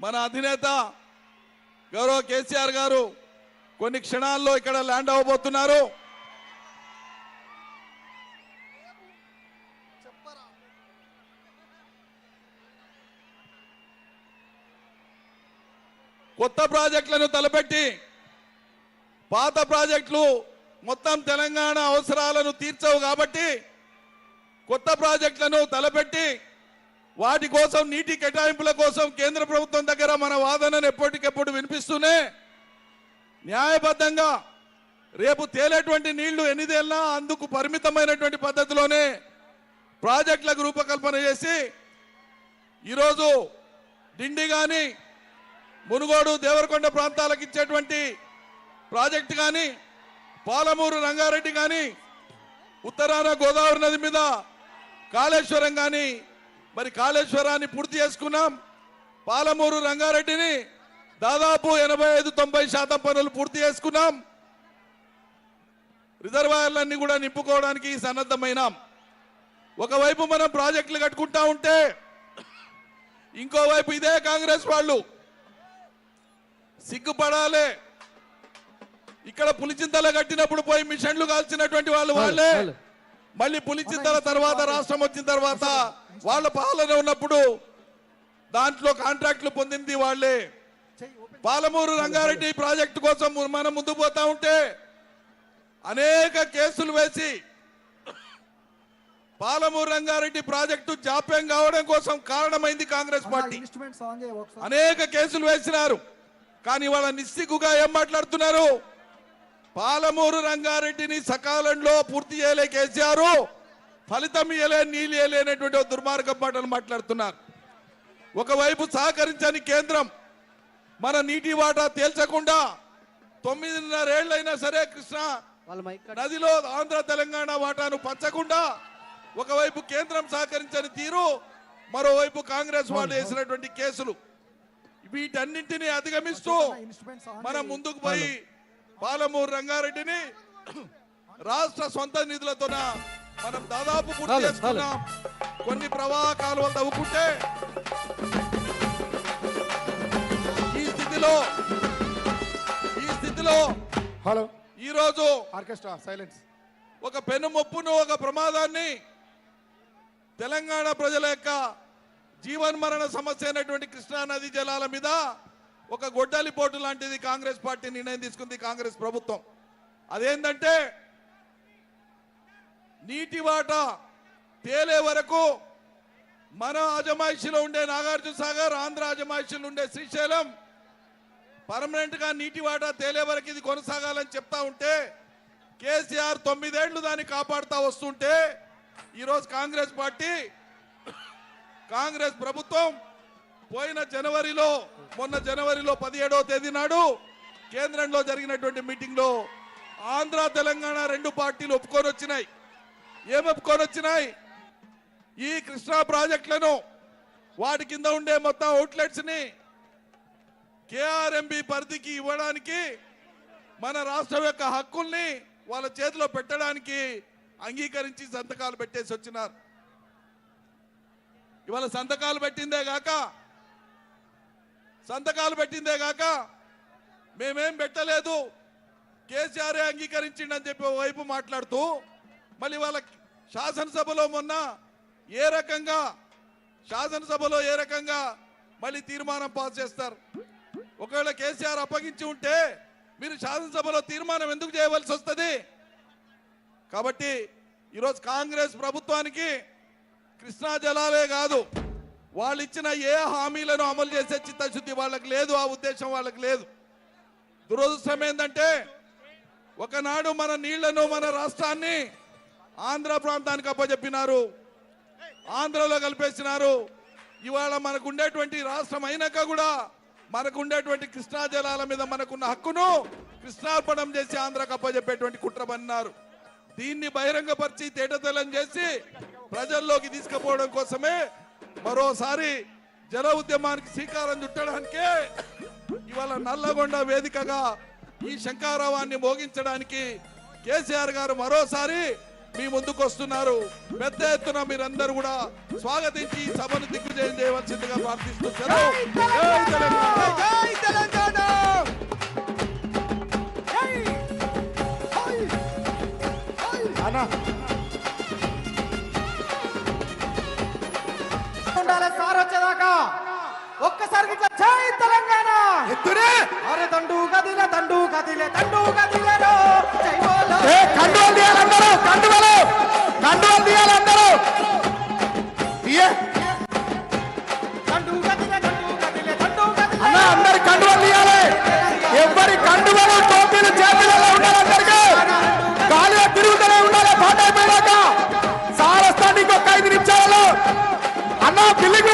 మన అధినేత గౌరవ కేసీఆర్ గారు కొన్ని క్షణాల్లో ఇక్కడ ల్యాండ్ అవ్వబోతున్నారు. కొత్త ప్రాజెక్టులను తలపెట్టి పాత ప్రాజెక్టులు మొత్తం తెలంగాణ అవసరాలను తీర్చవు కాబట్టి కొత్త ప్రాజెక్టులను తలపెట్టి వాటి కోసం నీటి కేటాయింపుల కోసం కేంద్ర ప్రభుత్వం దగ్గర మన వాదనను ఎప్పటికెప్పుడు వినిపిస్తూనే న్యాయబద్ధంగా రేపు తేలేటువంటి నీళ్లు ఎన్నిదేళ్ళ అందుకు పరిమితమైనటువంటి పద్ధతిలోనే ప్రాజెక్టులకు రూపకల్పన చేసి ఈరోజు డిండి కానీ మునుగోడు దేవరకొండ ప్రాంతాలకు ఇచ్చేటువంటి ప్రాజెక్టు కానీ పాలమూరు రంగారెడ్డి కానీ ఉత్తరాన గోదావరి నది మీద కాళేశ్వరం కానీ మరి కాళేశ్వరాన్ని పూర్తి చేసుకున్నాం. పాలమూరు రంగారెడ్డిని దాదాపు 85-90% పనులు పూర్తి చేసుకున్నాం. రిజర్వాయర్లన్నీ కూడా నింపుకోవడానికి సన్నద్ధమైనాం. ఒకవైపు మనం ప్రాజెక్టులు కట్టుకుంటా ఉంటే ఇంకోవైపు ఇదే కాంగ్రెస్ వాళ్ళు సిగ్గుపడాలి. ఇక్కడ పులిచింతల కట్టినప్పుడు పోయి మిషన్లు కాల్చినటువంటి వాళ్ళే మళ్ళీ పులిచింతల తర్వాత రాష్ట్రం వచ్చిన తర్వాత వాళ్ళ పాలన ఉన్నప్పుడు దాంట్లో కాంట్రాక్టులు పొందింది వాళ్ళే. పాలమూరు రంగారెడ్డి ప్రాజెక్టు కోసం మనం ముందుకు పోతా ఉంటే అనేక కేసులు వేసి పాలమూరు రంగారెడ్డి ప్రాజెక్టు జాప్యం కావడం కోసం కారణమైంది కాంగ్రెస్ పార్టీ. అనేక కేసులు వేసినారు. కానీ వాళ్ళ నిస్సిగ్గుగా ఏం మాట్లాడుతున్నారు? పాలమూరు రంగారెడ్డిని సకాలంలో పూర్తి చేయలే కేసీఆర్, ఫలితం ఇయ్యలే, నీళ్ళు ఇయ్యలేనటువంటి దుర్మార్గం మాటలు మాట్లాడుతున్నారు. ఒకవైపు సహకరించని కేంద్రం మన నీటి వాటా తేల్చకుండా 9.5 ఏళ్లైనా సరే కృష్ణా నదిలో ఆంధ్ర తెలంగాణ వాటాను పంచకుండా ఒకవైపు కేంద్రం సహకరించని తీరు, మరోవైపు కాంగ్రెస్ వాళ్ళు వేసినటువంటి కేసులు, వీటన్నింటినీ అధిగమిస్తూ మనం ముందుకు పోయి పాలమూరు రంగారెడ్డిని రాష్ట్ర సొంత నిధులతో మనం దాదాపు పూర్తి చేసుకున్నాం. కొన్ని ప్రవాహ కాలువలు తవ్వుకుంటే ఈ స్థితిలో ఈరోజు ఆర్కెస్ట్రా సైలెన్స్ ఒక పెనుముప్పును, ఒక ప్రమాదాన్ని తెలంగాణ ప్రజల యొక్క జీవన్మరణ సమస్య అయినటువంటి కృష్ణా నది జలాల మీద ఒక గొడ్డలి పోటు లాంటిది కాంగ్రెస్ పార్టీ నిర్ణయం తీసుకుంది. కాంగ్రెస్ ప్రభుత్వం అదేంటంటే నీటి వాటా తేలే వరకు మన అజమాయిషిలో ఉండే నాగార్జున సాగర్, ఆంధ్ర అజమాయిషిలో ఉండే శ్రీశైలం పర్మనెంట్ గా నీటి వాటా తేలే వరకు ఇది కొనసాగాలని చెప్తా ఉంటే కేసీఆర్ 9 ఏళ్లు దాన్ని కాపాడుతా వస్తుంటే ఈరోజు కాంగ్రెస్ పార్టీ, కాంగ్రెస్ ప్రభుత్వం పోయిన జనవరిలో, మొన్న జనవరిలో 17వ తేదీ నాడు కేంద్రంలో జరిగినటువంటి మీటింగ్ లో ఆంధ్ర తెలంగాణ 2 పార్టీలు ఒప్పుకొని వచ్చినాయి. ఏం ఒప్పుకొని వచ్చినాయి? ఈ కృష్ణా ప్రాజెక్టులను వాటి కింద ఉండే మొత్తం అవుట్లెట్స్ ని కేఆర్ఎంబి పరిధికి ఇవ్వడానికి, మన రాష్ట్రం యొక్క హక్కుల్ని వాళ్ళ చేతిలో పెట్టడానికి అంగీకరించి సంతకాలు పెట్టేసి వచ్చినారు. ఇవాళ సంతకాలు పెట్టిందే గాక మేమేం పెట్టలేదు, కేసీఆర్ అంగీకరించిండని చెప్పి వైపు మాట్లాడుతూ మళ్ళీ వాళ్ళ శాసనసభలో మొన్న ఏ రకంగా మళ్ళీ తీర్మానం పాస్ చేస్తారు. ఒకవేళ కేసీఆర్ అప్పగించి ఉంటే మీరు శాసనసభలో తీర్మానం ఎందుకు చేయవలసి వస్తుంది? కాబట్టి ఈరోజు కాంగ్రెస్ ప్రభుత్వానికి కృష్ణా జలాలే కాదు, వాళ్ళు ఇచ్చిన ఏ హామీలను అమలు చేసే చిత్తశుద్ధి వాళ్ళకి లేదు, ఆ ఉద్దేశం వాళ్ళకి లేదు. దురదృష్టం ఏంటంటే ఒకనాడు మన నీళ్లను, మన రాష్ట్రాన్ని ఆంధ్ర ప్రాంతానికి అప్పచెప్పినారు, ఆంధ్రలో కలిపేసినారు. ఇవాళ మనకు ఉండేటువంటి రాష్ట్రం అయినాక కూడా మనకు ఉండేటువంటి కృష్ణా జలాల మీద మనకున్న హక్కును కృష్ణార్పణం చేసి ఆంధ్రకు అప్పచెప్పేటువంటి కుట్ర పన్నారు. దీన్ని బహిరంగపరిచి తేటతెల్లం చేసి ప్రజల్లోకి తీసుకుపోవడం కోసమే మరోసారి జల ఉద్యమానికి శ్రీకారం చుట్టడానికే ఇవాళ నల్లగొండ వేదికగా ఈ శంఖారావాన్ని మోగించడానికి కేసీఆర్ గారు మరోసారి మీ ముందుకు వస్తున్నారు. పెద్ద ఎత్తున మీరందరూ కూడా స్వాగతించి ఈ సభను దిగ్విజయం చేయవలసిందిగా ప్రార్థిస్తూ సెలవు. జై తెలంగాణ. జై తెలంగాణ. ఉండాలి సార్ వచ్చేదాకా. ఒక్కసారి ఇట్లా జై తెలంగాణ ఎత్తురే. అరే దండు గదిలే దండు గదిలే దండు గదిలేరో. జై బోలో. కండువలు తీయాలందరూ. కండువలు తీయాలందరూ. దండు గదిలే దండు గదిలే దండు గదిలే. అన్న అందరి కండువలు తీయాలి. ఎవరి కండువలు టోపీలు చేతులలో ఉండాలి. అందరికీ గాలిలో తిరుగుతూనే ఉండాలి. పాట అయిపోయాక సార్ వస్తాను ఇంకొక 5 నిమిషాలలో. అన్న బిల్లింగ్